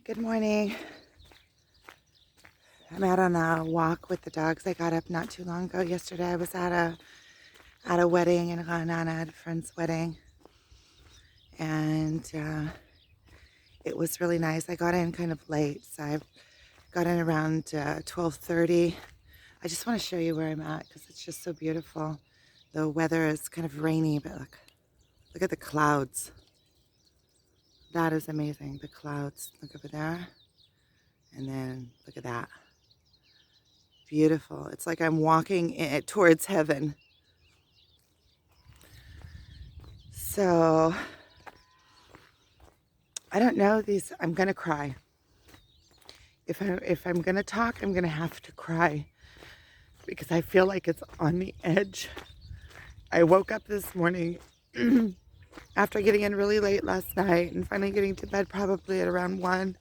Good morning. I'm out on a walk with the dogs. I got up not too long ago. Yesterday I was at a wedding in Ghana, at a friend's wedding, and it was really nice. I got in kind of late, so I got in around 12:30. I just want to show you where I'm at because it's just so beautiful. The weather is kind of rainy, but look at the clouds. That is amazing. The clouds. Look over there, and then look at that. Beautiful. It's like I'm walking towards heaven. So I don't know these. I'm gonna cry. If I'm gonna talk, I'm gonna have to cry because I feel like it's on the edge. I woke up this morning after getting in really late last night and finally getting to bed probably at around 1.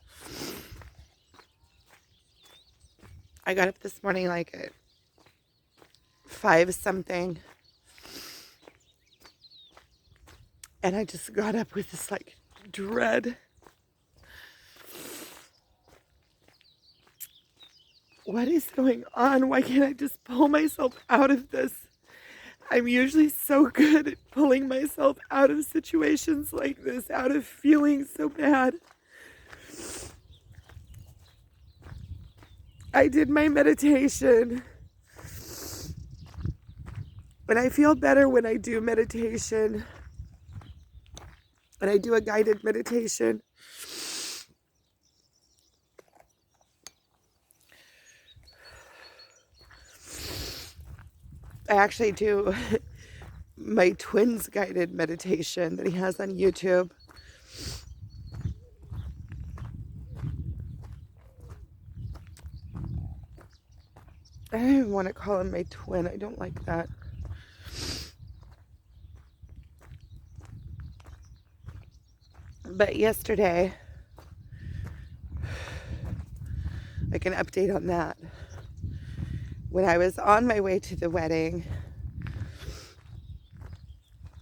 I got up this morning like at 5 something, and I just got up with this like dread. What is going on? Why can't I just pull myself out of this? I'm usually so good at pulling myself out of situations like this, out of feeling so bad. I did my meditation, and I feel better when I do meditation, and I do a guided meditation. I actually do my twins guided meditation that he has on YouTube. I don't even want to call him my twin. I don't like that. But yesterday, like an update on that. When I was on my way to the wedding,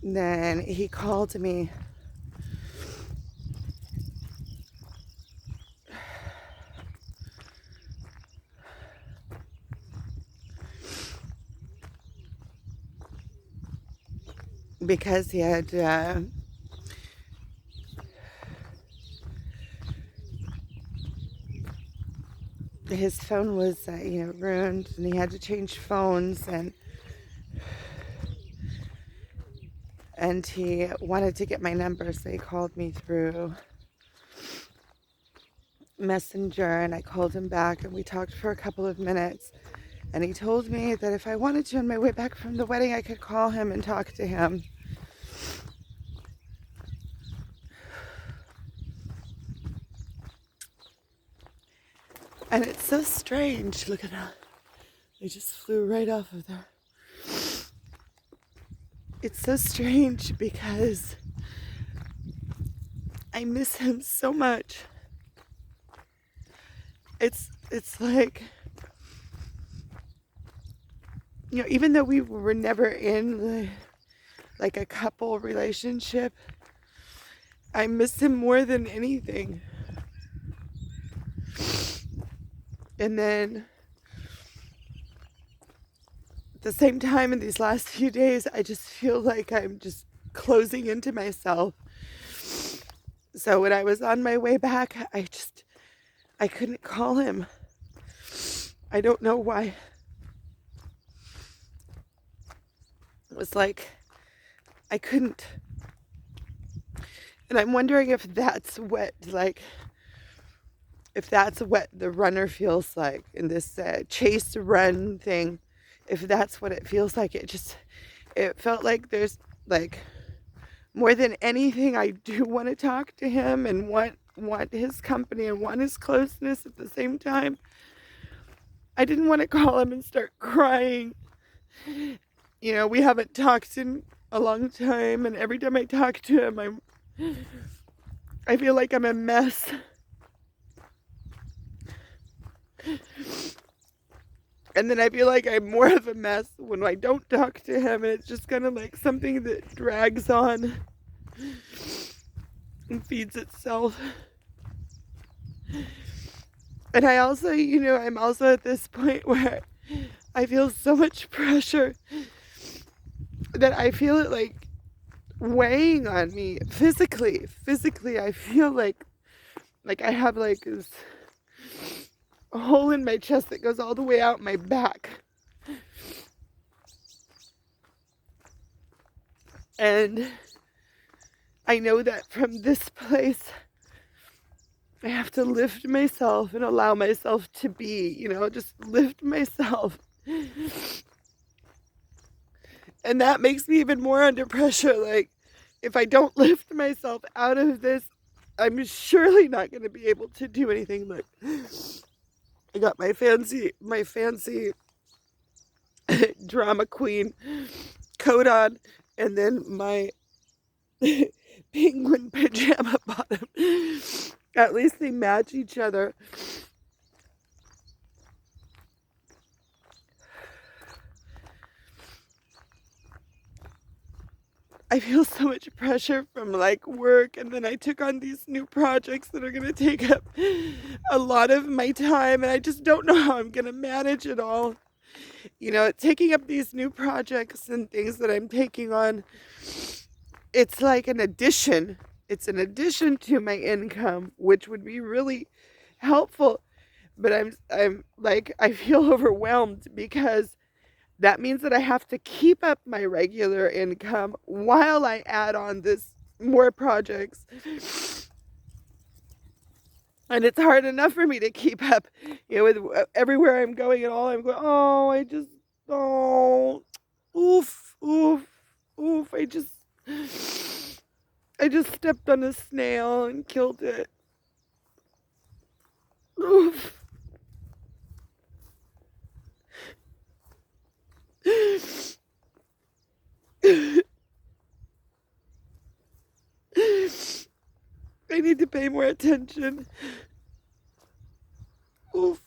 then he called me. Because he had his phone was ruined, and he had to change phones, and he wanted to get my number, so he called me through Messenger, and I called him back, and we talked for a couple of minutes, and he told me that if I wanted to on my way back from the wedding, I could call him and talk to him. And it's so strange. Look at that. They just flew right off of there. It's so strange because I miss him so much. It's like, even though we were never in like a couple relationship, I miss him more than anything. And then at the same time, in these last few days, I just feel like I'm just closing into myself. So when I was on my way back, I couldn't call him. I don't know why. It was like I couldn't. And I'm wondering if that's what the runner feels like in this chase run thing. If that's what it feels like, it felt like there's like more than anything, I do want to talk to him and want his company and want his closeness at the same time. I didn't want to call him and start crying. We haven't talked in a long time, and every time I talk to him, I feel like I'm a mess. And then I feel like I'm more of a mess when I don't talk to him, and it's just kind of like something that drags on and feeds itself. And I also, I'm also at this point where I feel so much pressure that I feel it like weighing on me physically. Physically, I feel like I have like this hole in my chest that goes all the way out my back. And I know that from this place, I have to lift myself and allow myself to be, just lift myself. And that makes me even more under pressure. Like, if I don't lift myself out of this, I'm surely not going to be able to do anything. Like, I got my fancy drama queen coat on, and then my penguin pajama bottom. At least they match each other. I feel so much pressure from like work, and then I took on these new projects that are going to take up a lot of my time, and I just don't know how I'm going to manage it all. Taking up these new projects and things that I'm taking on, it's like an addition. It's an addition to my income, which would be really helpful. But I'm like, I feel overwhelmed because that means that I have to keep up my regular income while I add on this more projects. And it's hard enough for me to keep up, with everywhere I'm going and all I'm going, oof, oof, oof. I just stepped on a snail and killed it. Oof. I need to pay more attention. Oof.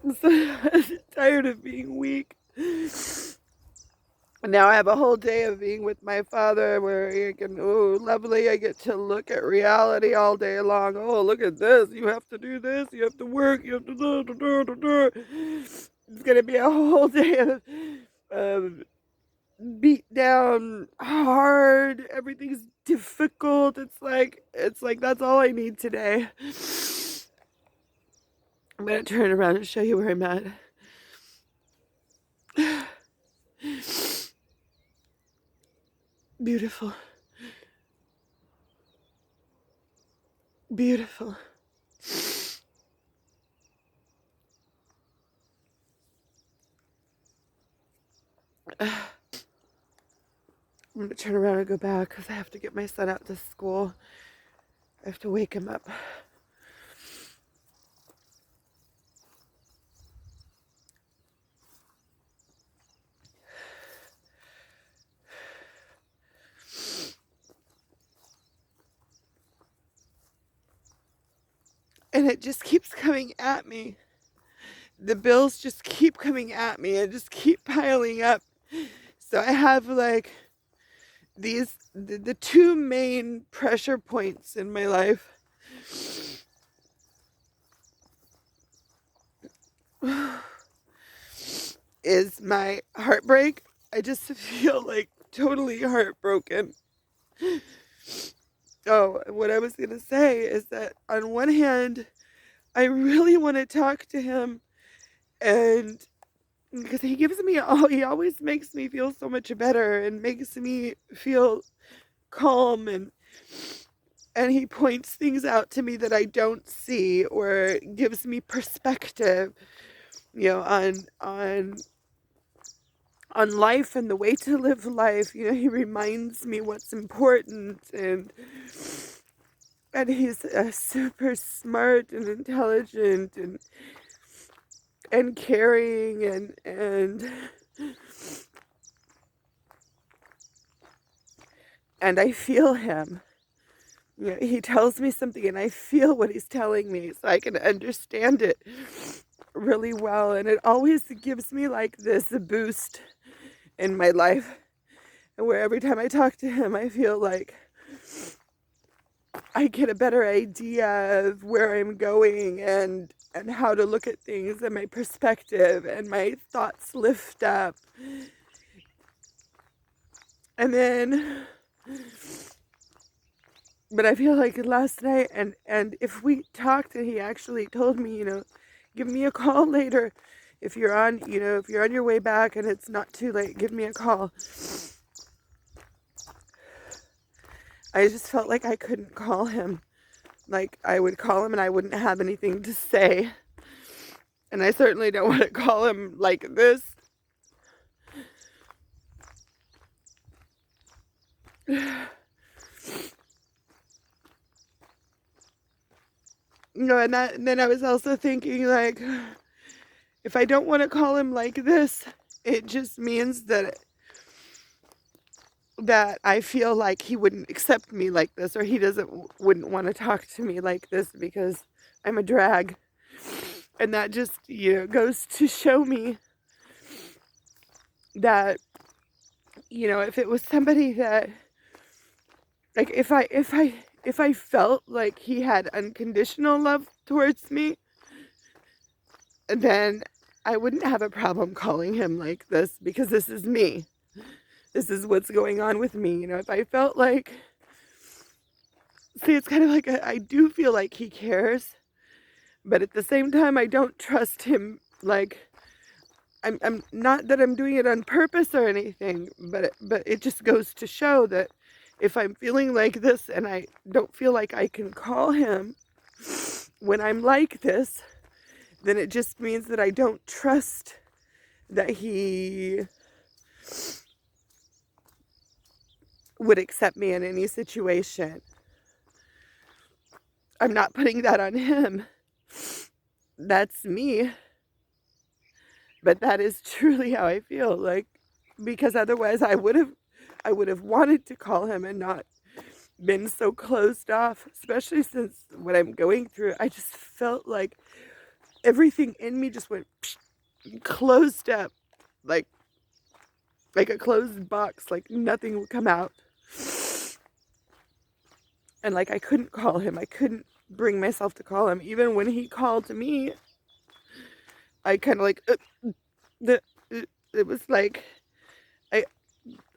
I'm so tired of being weak. And now I have a whole day of being with my father where I can, lovely, I get to look at reality all day long. Oh, look at this. You have to do this. You have to work. You have to do. It's going to be a whole day of beat down, hard. Everything's difficult. It's like that's all I need today. I'm going to turn around and show you where I'm at. Beautiful. Beautiful. I'm going to turn around and go back because I have to get my son out to school. I have to wake him up. And it just keeps coming at me. The bills just keep coming at me and just keep piling up. So I have like the two main pressure points in my life. Is my heartbreak. I just feel like totally heartbroken. Oh, what I was going to say is that on one hand, I really want to talk to him, and because he always makes me feel so much better and makes me feel calm, and he points things out to me that I don't see or gives me perspective, on life and the way to live life. He reminds me what's important, and he's super smart and intelligent, and and caring, and I feel him. You know, he tells me something and I feel what he's telling me, so I can understand it really well, and it always gives me like this boost in my life, and where every time I talk to him I feel like I get a better idea of where I'm going and how to look at things, and my perspective and my thoughts lift up. And then, but I feel like last night, and if we talked and he actually told me, you know, give me a call later if you're on, you know, if you're on your way back and it's not too late, give me a call. I just felt like I couldn't call him. Like, I would call him and I wouldn't have anything to say. And I certainly don't want to call him like this. You know, and then I was also thinking, like, if I don't want to call him like this, it just means that I feel like he wouldn't accept me like this, or he wouldn't want to talk to me like this because I'm a drag. And that just, you know, goes to show me that, you know, if it was somebody that, like, if I felt like he had unconditional love towards me, then I wouldn't have a problem calling him like this, because this is me. This is what's going on with me. You know, if I felt like, see, it's kind of like I do feel like he cares, but at the same time, I don't trust him. Like, I'm not that I'm doing it on purpose or anything, but it just goes to show that if I'm feeling like this and I don't feel like I can call him when I'm like this, then it just means that I don't trust that he would accept me in any situation. I'm not putting that on him. That's me. But that is truly how I feel. Like, because otherwise I would have wanted to call him and not been so closed off, especially since what I'm going through. I just felt like everything in me just went closed up, like a closed box, like nothing would come out. And like I couldn't call him. I couldn't bring myself to call him. Even when he called to me, I kind of like it was like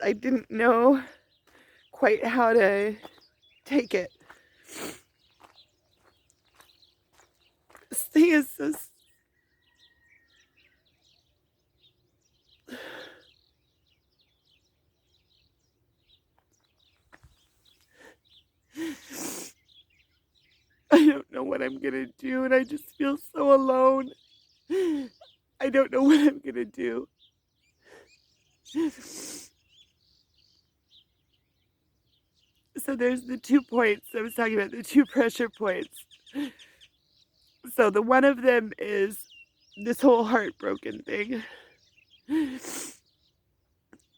I didn't know quite how to take it. This thing is so, I don't know what I'm gonna do, and I just feel so alone. I don't know what I'm gonna do. So there's the 2 points I was talking about, the 2 pressure points. So the one of them is this whole heartbroken thing.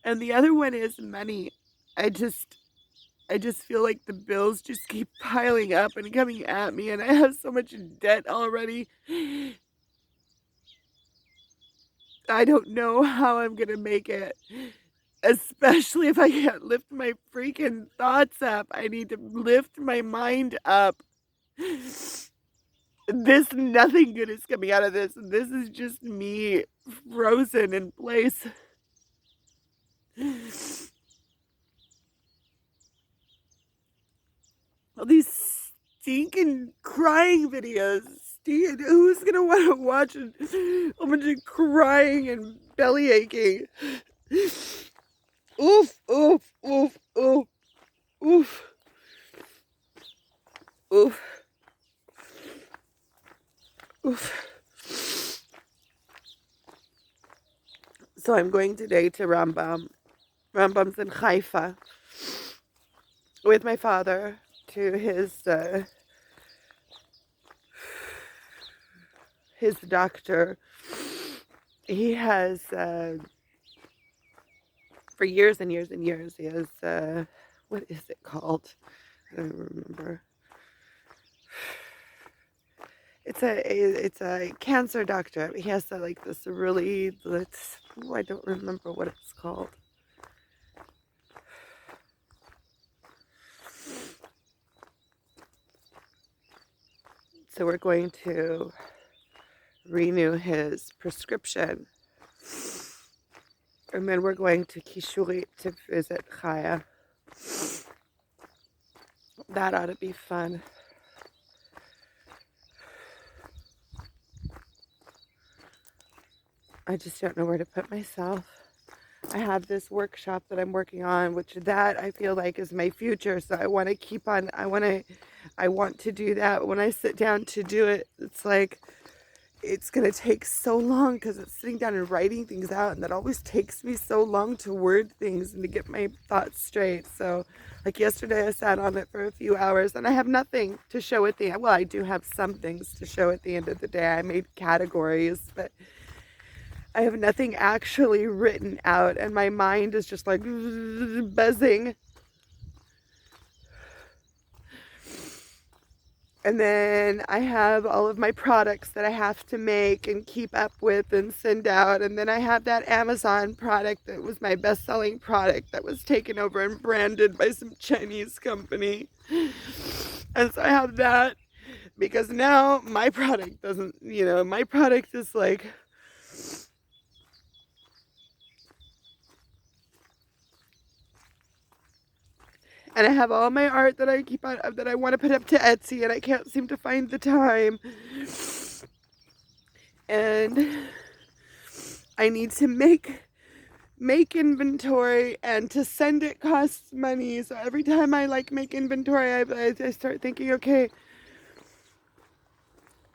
And the other one is money. I just feel like the bills just keep piling up and coming at me, and I have so much debt already. I don't know how I'm gonna make it, especially if I can't lift my freaking thoughts up. I need to lift my mind up. Nothing good is coming out of this. This is just me frozen in place. All these stinking crying videos. Who's gonna want to watch a bunch of crying and belly aching? Oof, oof, oof, oof, oof, oof, oof. So I'm going today to Rambam. Rambam's in Haifa with my father to his doctor he has, for years and years and years, he has, what is it called? I don't remember. It's a cancer doctor. He has like this really, I don't remember what it's called. So we're going to renew his prescription. And then we're going to Kishurit to visit Chaya. That ought to be fun. I just don't know where to put myself. I have this workshop that I'm working on, which that I feel like is my future. So I want to keep on, I want to do that. When I sit down to do it, it's like, it's going to take so long because it's sitting down and writing things out. And that always takes me so long to word things and to get my thoughts straight. So like yesterday I sat on it for a few hours and I have nothing to show at the end. Well, I do have some things to show at the end of the day. I made categories, but I have nothing actually written out, and my mind is just like buzzing. And then I have all of my products that I have to make and keep up with and send out. And then I have that Amazon product that was my best-selling product that was taken over and branded by some Chinese company. And so I have that because now my product doesn't, my product is like, and I have all my art that I keep on, that I want to put up to Etsy, and I can't seem to find the time. And I need to make inventory, and to send it costs money. So every time I make inventory, I start thinking, okay,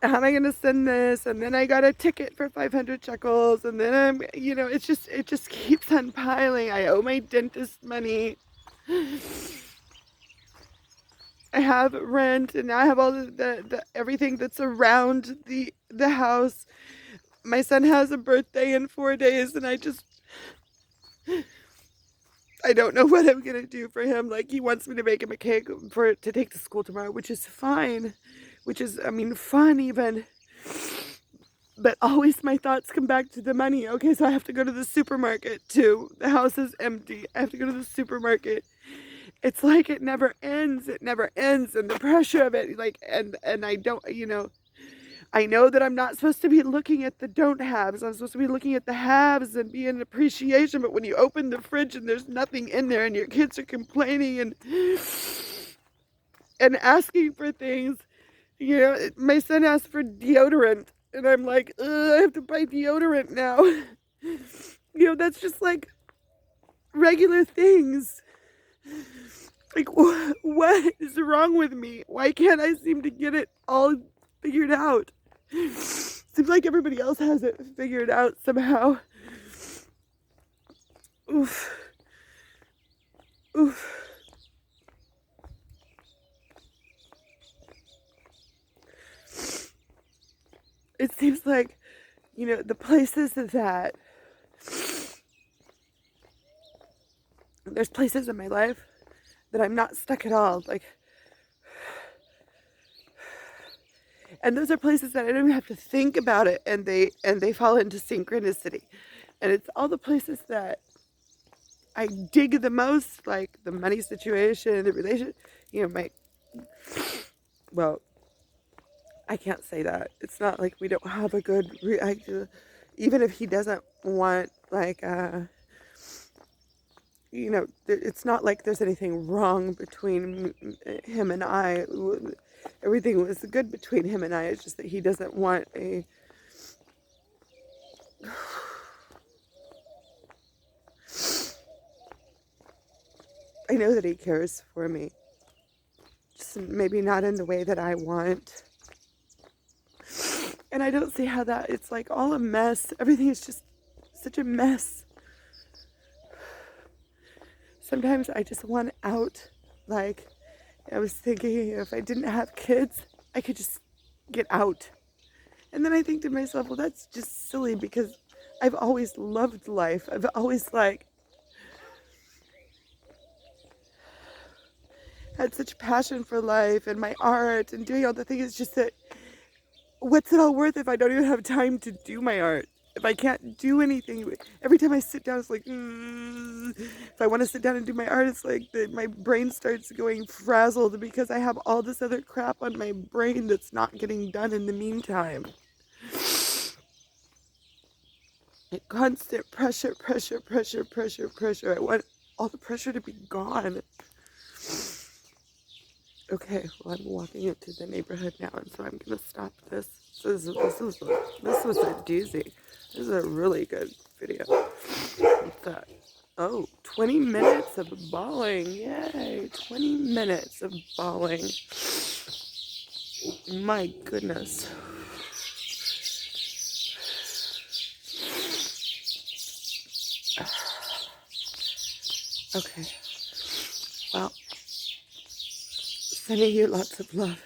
how am I going to send this? And then I got a ticket for 500 shekels, and then it just keeps on piling. I owe my dentist money. I have rent, and now I have all the everything that's around the house. My son has a birthday in 4 days, and I don't know what I'm gonna do for him. Like, he wants me to make him a cake to take to school tomorrow, which is fine, which is, I mean, fun even. But always my thoughts come back to the money. Okay, so I have to go to the supermarket too. The house is empty. I have to go to the supermarket. It's like it never ends. It never ends. And the pressure of it, and I don't, I know that I'm not supposed to be looking at the don't haves. I'm supposed to be looking at the haves and be in appreciation. But when you open the fridge and there's nothing in there and your kids are complaining and asking for things, my son asked for deodorant. And I'm like, I have to buy deodorant now. That's just like regular things. Like, what is wrong with me? Why can't I seem to get it all figured out? Seems like everybody else has it figured out somehow. Oof. Oof. It seems like, the places that there's places in my life that I'm not stuck at all. And those are places that I don't even have to think about it, and they fall into synchronicity. And it's all the places that I dig the most, like the money situation, the relation, well, I can't say that. It's not like we don't have a good, even if he doesn't want, it's not like there's anything wrong between him and I. Everything was good between him and I. It's just that he doesn't want a... I know that he cares for me. Just maybe not in the way that I want. And I don't see how that... It's like all a mess. Everything is just such a mess. Sometimes I just want out. I was thinking, if I didn't have kids, I could just get out. And then I think to myself, well, that's just silly, because I've always loved life. I've always like had such passion for life and my art and doing all the things. It's just that what's it all worth if I don't even have time to do my art? If I can't do anything, every time I sit down, it's like, if I want to sit down and do my art, it's like my brain starts going frazzled because I have all this other crap on my brain that's not getting done in the meantime. Like constant pressure, pressure, pressure, pressure, pressure. I want all the pressure to be gone. Okay, well, I'm walking into the neighborhood now, and so I'm gonna stop this. This was a doozy. This is a really good video. What's that? Oh, 20 minutes of bawling. Yay, 20 minutes of bawling. My goodness. Okay. Well, sending you lots of love.